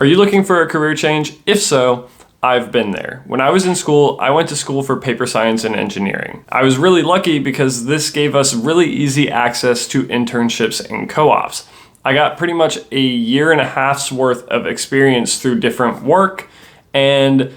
Are you looking for a career change? If so, I've been there. When I was in school, I went to school for paper science and engineering. I was really lucky because this gave us really easy access to internships and co-ops. I got pretty much a year and a half's worth of experience through different work, and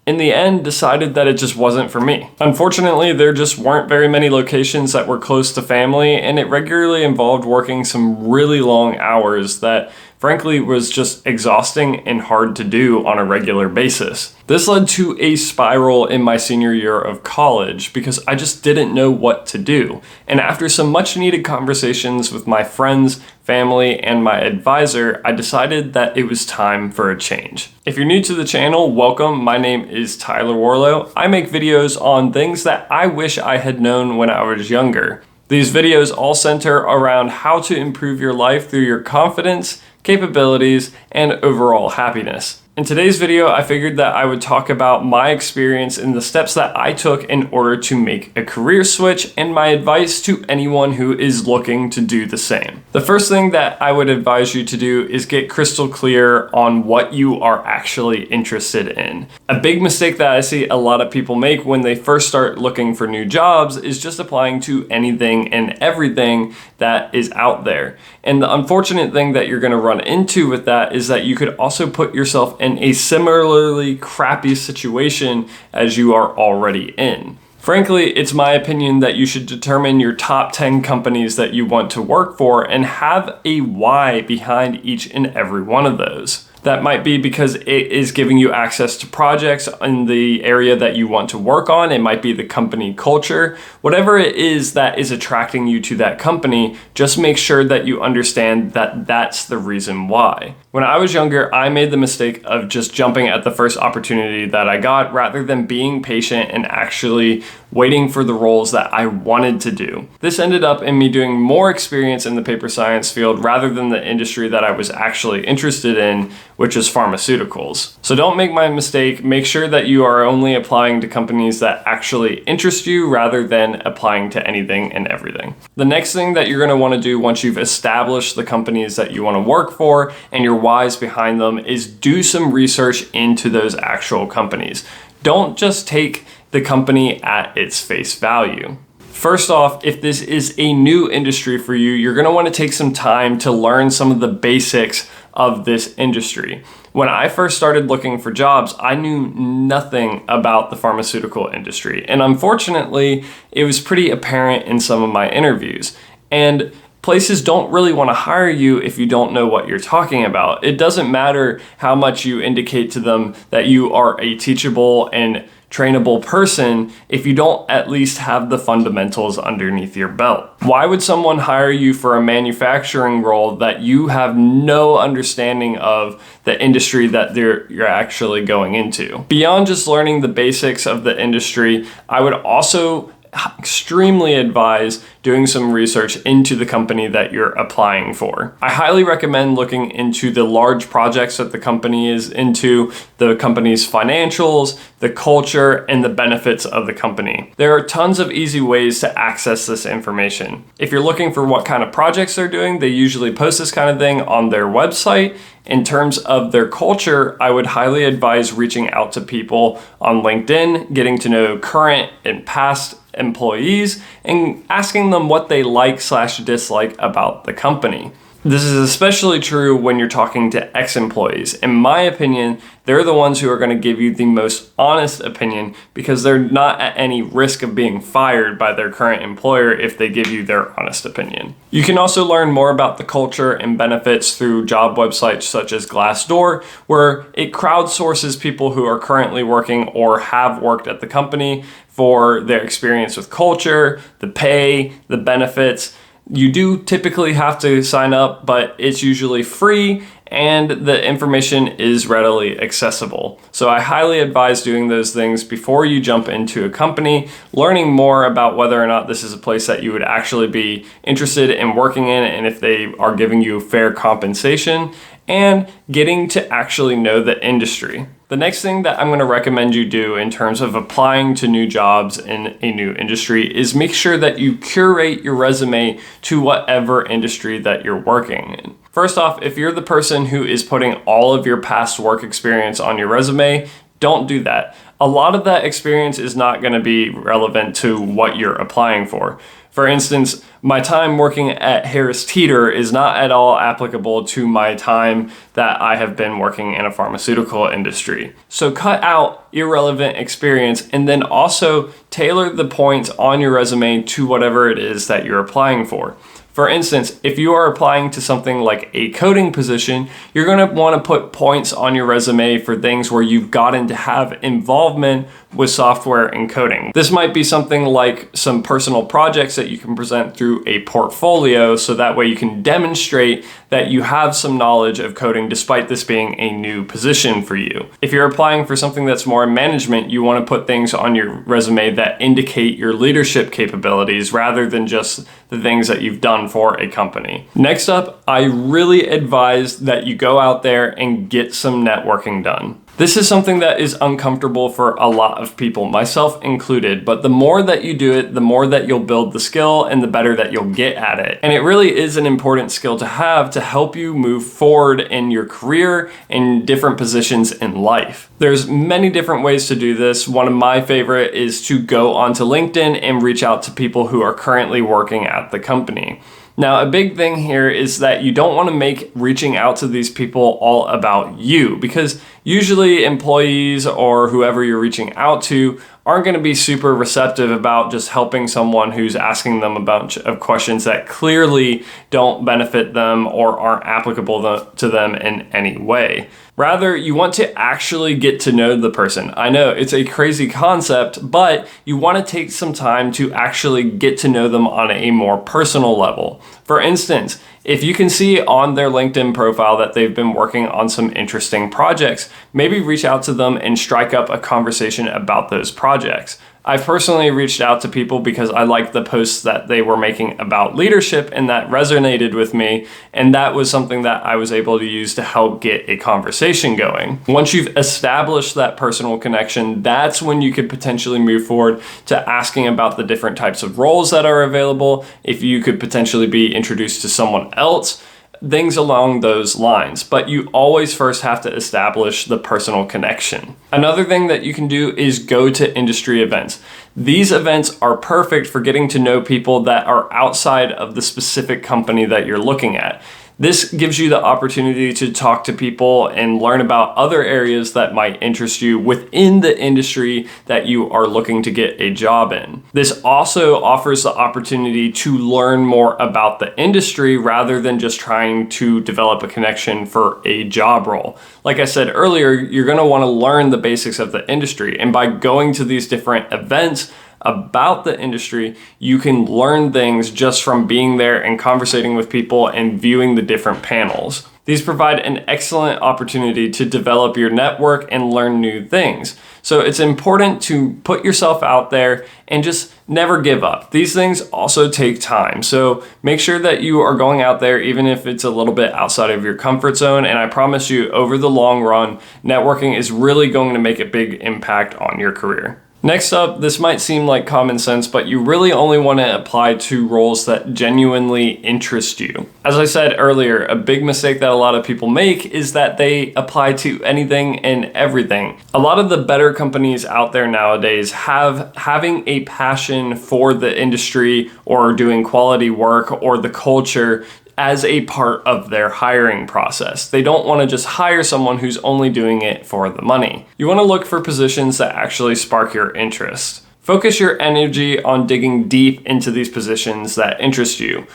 in the end decided that it just wasn't for me. Unfortunately, there just weren't very many locations that were close to family, and it regularly involved working some really long hours that frankly was just exhausting and hard to do on a regular basis. This led to a spiral in my senior year of college because I just didn't know what to do. And after some much needed conversations with my friends, family, and my advisor, I decided that it was time for a change. If you're new to the channel, welcome. My name is Tailor Warlow. I make videos on things that I wish I had known when I was younger. These videos all center around how to improve your life through your confidence, capabilities, and overall happiness. In today's video, I figured that I would talk about my experience and the steps that I took in order to make a career switch and my advice to anyone who is looking to do the same. The first thing that I would advise you to do is get crystal clear on what you are actually interested in. A big mistake that I see a lot of people make when they first start looking for new jobs is just applying to anything and everything that is out there. And the unfortunate thing that you're going to run into with that is that you could also put yourself in a similarly crappy situation as you are already in. Frankly, it's my opinion that you should determine your top 10 companies that you want to work for and have a why behind each and every one of those. That might be because it is giving you access to projects in the area that you want to work on. It might be the company culture. Whatever it is that is attracting you to that company, just make sure that you understand that that's the reason why. When I was younger, I made the mistake of just jumping at the first opportunity that I got rather than being patient and actually waiting for the roles that I wanted to do. This ended up in me doing more experience in the paper science field rather than the industry that I was actually interested in, which is pharmaceuticals. So don't make my mistake. Make sure that you are only applying to companies that actually interest you rather than applying to anything and everything. The next thing that you're going to want to do once you've established the companies that you want to work for and your whys behind them is do some research into those actual companies. Don't just take the company at its face value. First off, if this is a new industry for you, you're going to want to take some time to learn some of the basics of this industry. When I first started looking for jobs, I knew nothing about the pharmaceutical industry. And unfortunately, it was pretty apparent in some of my interviews. And places don't really want to hire you if you don't know what you're talking about. It doesn't matter how much you indicate to them that you are a teachable and trainable person if you don't at least have the fundamentals underneath your belt. Why would someone hire you for a manufacturing role that you have no understanding of the industry that you're actually going into? Beyond just learning the basics of the industry, I would also extremely advise doing some research into the company that you're applying for. I highly recommend looking into the large projects that the company is into, the company's financials, the culture, and the benefits of the company. There are tons of easy ways to access this information. If you're looking for what kind of projects they're doing, they usually post this kind of thing on their website. In terms of their culture, I would highly advise reaching out to people on LinkedIn, getting to know current and past employees, and asking them what they like/dislike about the company. This is especially true when you're talking to ex-employees. In my opinion, they're the ones who are going to give you the most honest opinion because they're not at any risk of being fired by their current employer if they give you their honest opinion. You can also learn more about the culture and benefits through job websites such as Glassdoor, where it crowdsources people who are currently working or have worked at the company for their experience with culture, the pay, the benefits. You do typically have to sign up, but it's usually free and the information is readily accessible. So I highly advise doing those things before you jump into a company, learning more about whether or not this is a place that you would actually be interested in working in and if they are giving you fair compensation, and getting to actually know the industry. The next thing that I'm going to recommend you do in terms of applying to new jobs in a new industry is make sure that you curate your resume to whatever industry that you're working in. First off, if you're the person who is putting all of your past work experience on your resume, don't do that. A lot of that experience is not going to be relevant to what you're applying for. For instance, my time working at Harris Teeter is not at all applicable to my time that I have been working in a pharmaceutical industry. So cut out irrelevant experience and then also tailor the points on your resume to whatever it is that you're applying for. For instance, if you are applying to something like a coding position, you're going to want to put points on your resume for things where you've gotten to have involvement with software and coding. This might be something like some personal projects that you can present through a portfolio, so that way you can demonstrate that you have some knowledge of coding despite this being a new position for you. If you're applying for something that's more in management, you want to put things on your resume that indicate your leadership capabilities rather than just the things that you've done for a company. Next up, I really advise that you go out there and get some networking done. This is something that is uncomfortable for a lot of people, myself included, but the more that you do it, the more that you'll build the skill and the better that you'll get at it. And it really is an important skill to have to help you move forward in your career in different positions in life. There's many different ways to do this. One of my favorite is to go onto LinkedIn and reach out to people who are currently working at the company. Now, a big thing here is that you don't want to make reaching out to these people all about you, because usually employees or whoever you're reaching out to aren't going to be super receptive about just helping someone who's asking them a bunch of questions that clearly don't benefit them or aren't applicable to them in any way. Rather, you want to actually get to know the person. I know it's a crazy concept, but you want to take some time to actually get to know them on a more personal level. For instance, if you can see on their LinkedIn profile that they've been working on some interesting projects, maybe reach out to them and strike up a conversation about those projects. I've personally reached out to people because I liked the posts that they were making about leadership and that resonated with me, and that was something that I was able to use to help get a conversation going. Once you've established that personal connection, that's when you could potentially move forward to asking about the different types of roles that are available, if you could potentially be introduced to someone else, things along those lines. But you always first have to establish the personal connection. Another thing that you can do is go to industry events. These events are perfect for getting to know people that are outside of the specific company that you're looking at. This gives you the opportunity to talk to people and learn about other areas that might interest you within the industry that you are looking to get a job in. This also offers the opportunity to learn more about the industry rather than just trying to develop a connection for a job role. Like I said earlier, you're going to want to learn the basics of the industry, and by going to these different events about the industry, you can learn things just from being there and conversating with people and viewing the different panels. These provide an excellent opportunity to develop your network and learn new things. So it's important to put yourself out there and just never give up. These things also take time. So make sure that you are going out there even if it's a little bit outside of your comfort zone. And I promise you, over the long run, networking is really going to make a big impact on your career. Next up, this might seem like common sense, but you really only want to apply to roles that genuinely interest you. As I said earlier, a big mistake that a lot of people make is that they apply to anything and everything. A lot of the better companies out there nowadays having a passion for the industry or doing quality work or the culture as a part of their hiring process. They don't want to just hire someone who's only doing it for the money. You want to look for positions that actually spark your interest. Focus your energy on digging deep into these positions that interest you.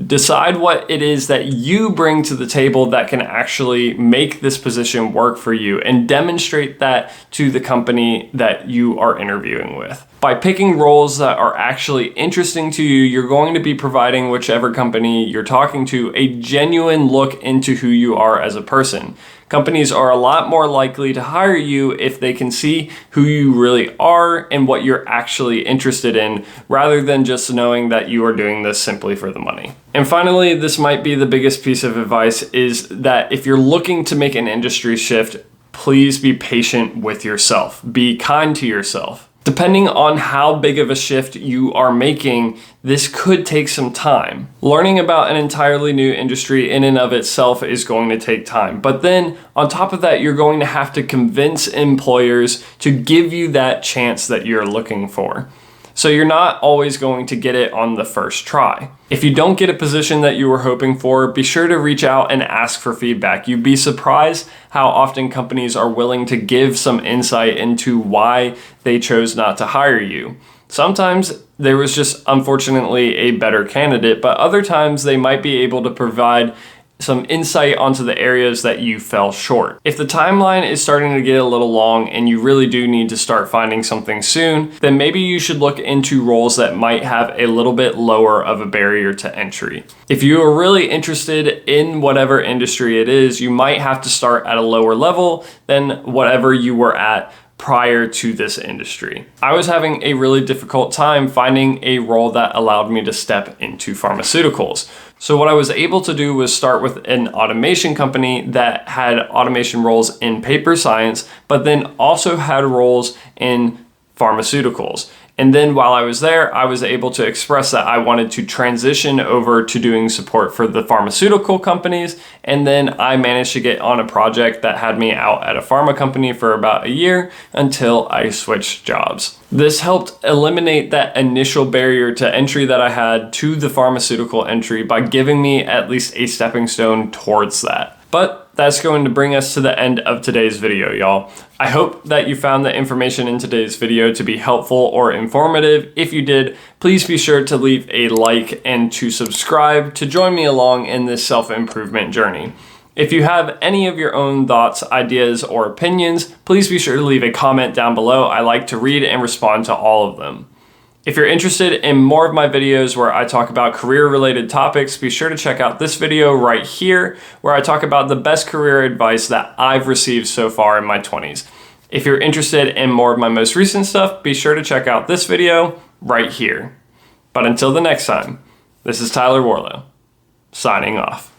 Decide what it is that you bring to the table that can actually make this position work for you, and demonstrate that to the company that you are interviewing with. By picking roles that are actually interesting to you, you're going to be providing whichever company you're talking to a genuine look into who you are as a person. Companies are a lot more likely to hire you if they can see who you really are and what you're actually interested in, rather than just knowing that you are doing this simply for the money. And finally, this might be the biggest piece of advice, is that if you're looking to make an industry shift, please be patient with yourself. Be kind to yourself. Depending on how big of a shift you are making, this could take some time. Learning about an entirely new industry in and of itself is going to take time. But then on top of that, you're going to have to convince employers to give you that chance that you're looking for. So you're not always going to get it on the first try. If you don't get a position that you were hoping for, be sure to reach out and ask for feedback. You'd be surprised how often companies are willing to give some insight into why they chose not to hire you. Sometimes there was just unfortunately a better candidate, but other times they might be able to provide some insight onto the areas that you fell short. If the timeline is starting to get a little long and you really do need to start finding something soon, then maybe you should look into roles that might have a little bit lower of a barrier to entry. If you are really interested in whatever industry it is, you might have to start at a lower level than whatever you were at prior to this industry. I was having a really difficult time finding a role that allowed me to step into pharmaceuticals. So what I was able to do was start with an automation company that had automation roles in paper science, but then also had roles in pharmaceuticals. And then while I was there, I was able to express that I wanted to transition over to doing support for the pharmaceutical companies. And then I managed to get on a project that had me out at a pharma company for about a year until I switched jobs. This helped eliminate that initial barrier to entry that I had to the pharmaceutical entry by giving me at least a stepping stone towards that. But that's going to bring us to the end of today's video, y'all. I hope that you found the information in today's video to be helpful or informative. If you did, please be sure to leave a like and to subscribe to join me along in this self-improvement journey. If you have any of your own thoughts, ideas, or opinions, please be sure to leave a comment down below. I like to read and respond to all of them. If you're interested in more of my videos where I talk about career-related topics, be sure to check out this video right here where I talk about the best career advice that I've received so far in my 20s. If you're interested in more of my most recent stuff, be sure to check out this video right here. But until the next time, this is Tyler Warlow, signing off.